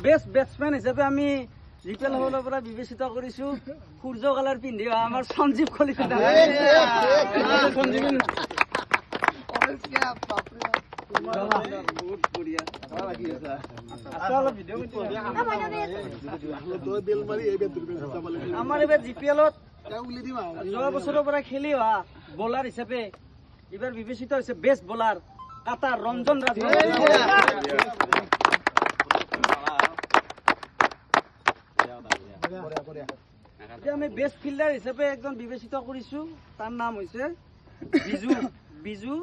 Best বেটসমেন হিচাপে আমি জিপেল হলৰ পৰা বিবেচিত কৰিছো সূৰ্য কালাৰ পিন্ধি আমাৰ সঞ্জীৱ কলিতা। আমাৰ এইবাৰ জিপিএলত যোৱা বছৰৰ পৰা খেলি অহা বলাৰ হিচাপে এইবাৰ বিবেচিত হৈছে বেষ্ট বলাৰ কাটাৰ ৰঞ্জন ৰাজবংশী। এতিয়া আমি বেষ্ট ফিল্ডাৰ হিচাপে একজন বিবেচিত কৰিছো, তাৰ নাম হৈছে বিজু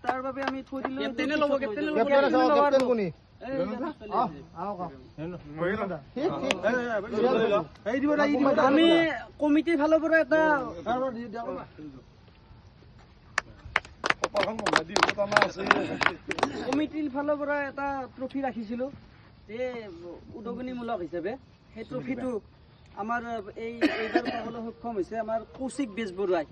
তাৰ বাবে আমি থৈ দিলো। আমি কমিটিৰ ফালৰ পৰা এটা ট্ৰফি ৰাখিছিলো উদগনিমূলক হিচাপে। সেই ট্ৰফিটো আমাৰ এইবাৰ পাবলৈ সক্ষম হৈছে আমাৰ কৌশিক বেজবৰুৱাই।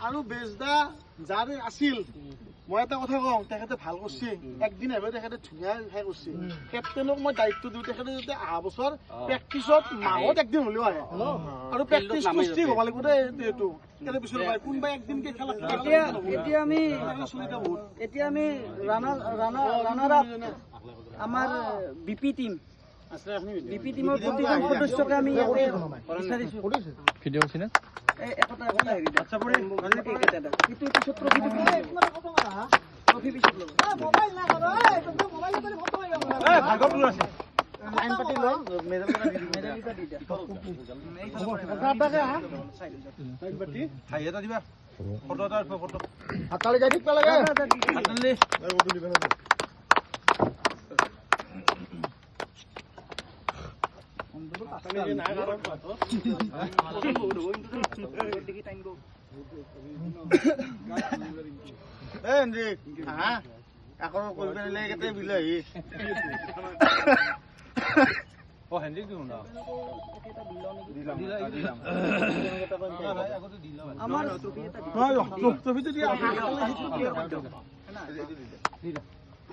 আৰু বেজদা যাৰ আছিল, মই এটা কথা কওঁ, তেখেতে ভাল কৰিছে। একদিন এবাৰ তেখেতে ধুনীয়া ঠাই কৰিছে। কেপ্টেইনক মই দায়িত্ব দিওঁ, তেখেতে যাতে অহা বছৰ প্ৰেক্টিচত মাহত একদিন হ'লেও আহে আৰু প্ৰেক্টিচ কুস্তি হ'ব লাগিব দেইটো। কোনোবাই একদিনকে খেলা এতিয়া আমি ৰানাৰ আপ আমাৰ বিপি টিমৰ প্ৰতিজন সদস্যকে আমি বিচাৰিছো।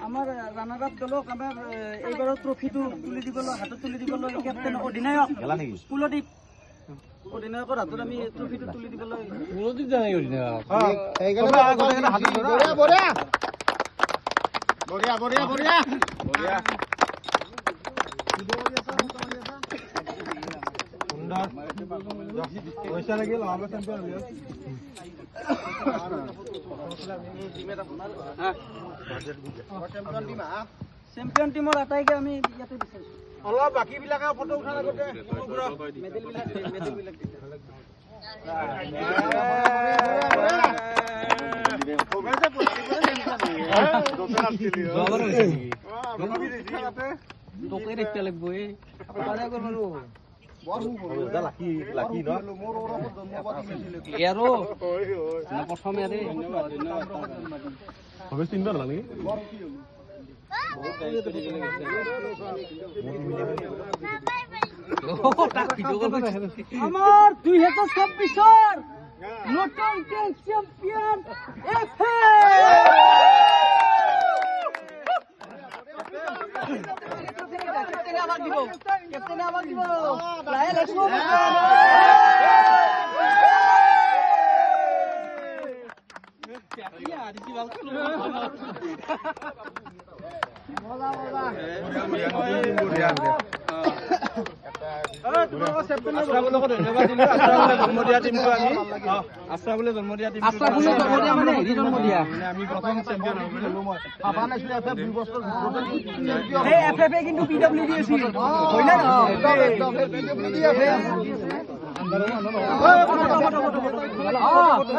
আমাৰ ৰানাৰ আপ দলক আমাৰ এইবাৰৰ ট্ৰফিটো তুলি দিবলৈ হাতত তুলি দিবলৈ কেপ্টেইন অধিনায়ক কুলদীপ অধিনায়কৰ হাতত আমি ট্ৰফিটো তুলি দিবলৈ চেম্পিয়ন টিমৰ আটাইকে আমি ইয়াতে বিচাৰিছো। অলপ বাকী বিলাকে ফটো উঠাৰ আগতে মেডেল বিলাক আমাৰ 2024 নতুন চ্যাম্পিয়ন ক্যাপ্টেন আমাক দিব কিন্তু PWD